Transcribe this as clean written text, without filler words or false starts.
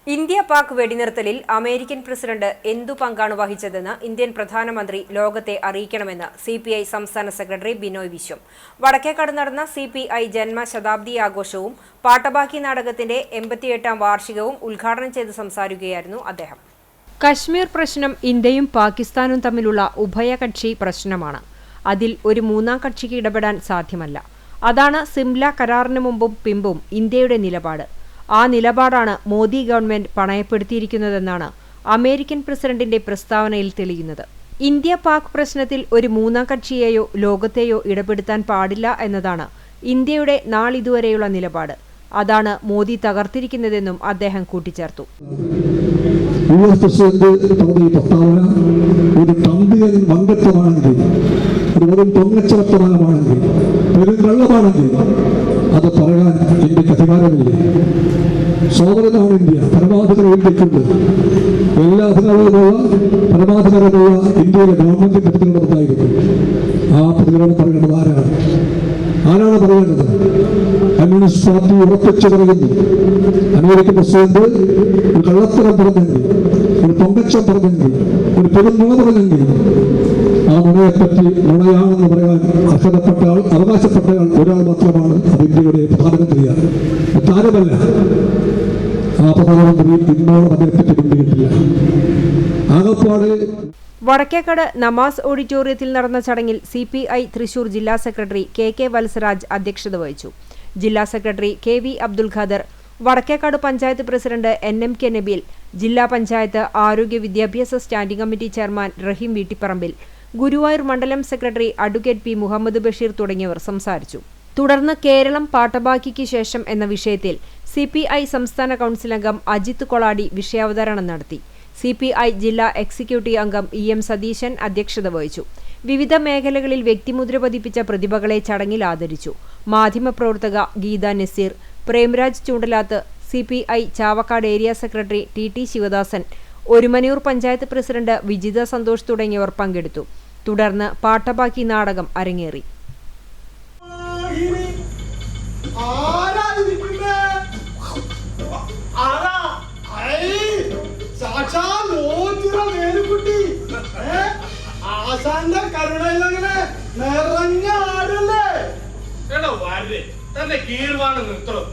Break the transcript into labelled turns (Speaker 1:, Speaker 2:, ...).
Speaker 1: India Pak വെടിനിർത്തലിൽ American president എന്തു പങ്കാണ് വഹിച്ചതെന്ന് Indian പ്രധാനമന്ത്രി ലോകത്തെ അറിയിക്കണമെന്ന് സിപിഐ സംസ്ഥാന സെക്രട്ടറി ബിനോയ് വിശ്വം. വടക്കേക്കാട് നടന്ന സിപിഐ ജന്മശതാബ്ദി ആഘോഷവും പാട്ടബാക്കി നാടകത്തിന്റെ 88ാം വാർഷികവും ഉദ്ഘാടനം ചെയ്ത് സംസാരിക്കുകയായിരുന്നു അദ്ദേഹം. കശ്മീർ പ്രശ്നം ഇന്ത്യയും പാകിസ്ഥാനും തമ്മിലുള്ള ഉഭയകക്ഷി പ്രശ്നമാണ്. അതിൽ ഒരു മൂന്നാം കക്ഷിക്ക് ഇടപെടാൻ സാധ്യമല്ല. അതാണ് സിംല കരാറിന് മുമ്പും പിമ്പും ഇന്ത്യയുടെ നിലപാട്. ആ നിലപാടാണ് മോദി ഗവൺമെന്റ് പണയപ്പെടുത്തിയിരിക്കുന്നതെന്നാണ് അമേരിക്കൻ പ്രസിഡന്റിന്റെ പ്രസ്താവനയിൽ തെളിയുന്നത്. ഇന്ത്യ പാക് പ്രശ്നത്തിൽ ഒരു മൂന്നാം കക്ഷിയെയോ ലോകത്തെയോ ഇടപെടുത്താൻ പാടില്ല എന്നതാണ് ഇന്ത്യയുടെ നാളിതുവരെയുള്ള നിലപാട്. അതാണ് മോദി തകർത്തിരിക്കുന്നതെന്നും അദ്ദേഹം കൂട്ടിച്ചേർത്തു.
Speaker 2: അത് പറയാൻ ഇന്ത്യക്ക് അധികാരമില്ല. സോവറനാണ് ഇന്ത്യ, പരമാധികാരം ഇന്ത്യക്കുണ്ട്. എല്ലാ അധികാരവുമുള്ള പരമാധികാരമുള്ള ഇന്ത്യയിലെ ഗവൺമെന്റിന്റെ പ്രതികരണമായിരിക്കും. ആ പ്രതികരണം പറയേണ്ടത് ആരാണ് പറയേണ്ടത്? കമ്മ്യൂണിസ്റ്റ് പാർട്ടി ഉറപ്പിച്ചു പറയുന്നു, അമേരിക്കൻ പ്രസിഡന്റ് ഒരു കള്ളത്തരം പറഞ്ഞെങ്കിൽ, ഒരു പൊങ്കച്ചം പറഞ്ഞെങ്കിൽ, ഒരു പെരുന്നുണ പറഞ്ഞെങ്കിൽ ആ നുണയെപ്പറ്റി നുണയാണെന്ന് പറയാൻ അർഹതപ്പെട്ട ആൾ, അവകാശപ്പെട്ട ആൾ ഒരാൾ മാത്രമാണ്. അത് ഇന്ത്യയുടെ പ്രധാനമന്ത്രിയാണ്, മറ്റാരുമല്ല. ആ പ്രധാനമന്ത്രി ഇന്നോളം അതേപ്പറ്റി കൊണ്ടുകിട്ടില്ല. ആകപ്പാട്
Speaker 1: വടക്കേക്കാട് നമാസ് ഓഡിറ്റോറിയത്തിൽ നടന്ന ചടങ്ങിൽ സിപിഐ തൃശൂർ ജില്ലാ സെക്രട്ടറി കെ വത്സരാജ് അധ്യക്ഷത വഹിച്ചു. ജില്ലാ secretary KV Abdul Khader, Vadakkekad panchayat president NMK Nabeel, ജില്ലാ പഞ്ചായത്ത് ആരോഗ്യ വിദ്യാഭ്യാസ standing committee chairman Rahim Veettipparambil, Guruvayur മണ്ഡലം secretary advocate P Muhammad Basheer തുടങ്ങിയവർ സംസാരിച്ചു. തുടർന്ന് കേരളം പാട്ടബാക്കിക്ക് ശേഷം എന്ന വിഷയത്തിൽ CPI സംസ്ഥാന കൗൺസിൽ അംഗം അജിത് കൊളാടി വിഷയാവതരണം നടത്തി. CPI ജില്ലാ എക്സിക്യൂട്ടീവ് അംഗം EM സതീശൻ അധ്യക്ഷത വഹിച്ചു. വിവിധ മേഖലകളിൽ വ്യക്തിമുദ്ര പതിപ്പിച്ച പ്രതിഭകളെ ചടങ്ങിൽ ആദരിച്ചു. മാധ്യമപ്രവർത്തക Geetha Naseer, Premraj Choondalath, CPI Chavakkad area secretary TT Sivadasan, Orumanayur panchayat president Vijitha Santhosh തുടങ്ങിയവർ പങ്കെടുത്തു. തുടർന്ന് പാട്ടബാക്കി നാടകം അരങ്ങേറി.
Speaker 3: തന്നെ കീഴ്വാണ് നിർത്തണം.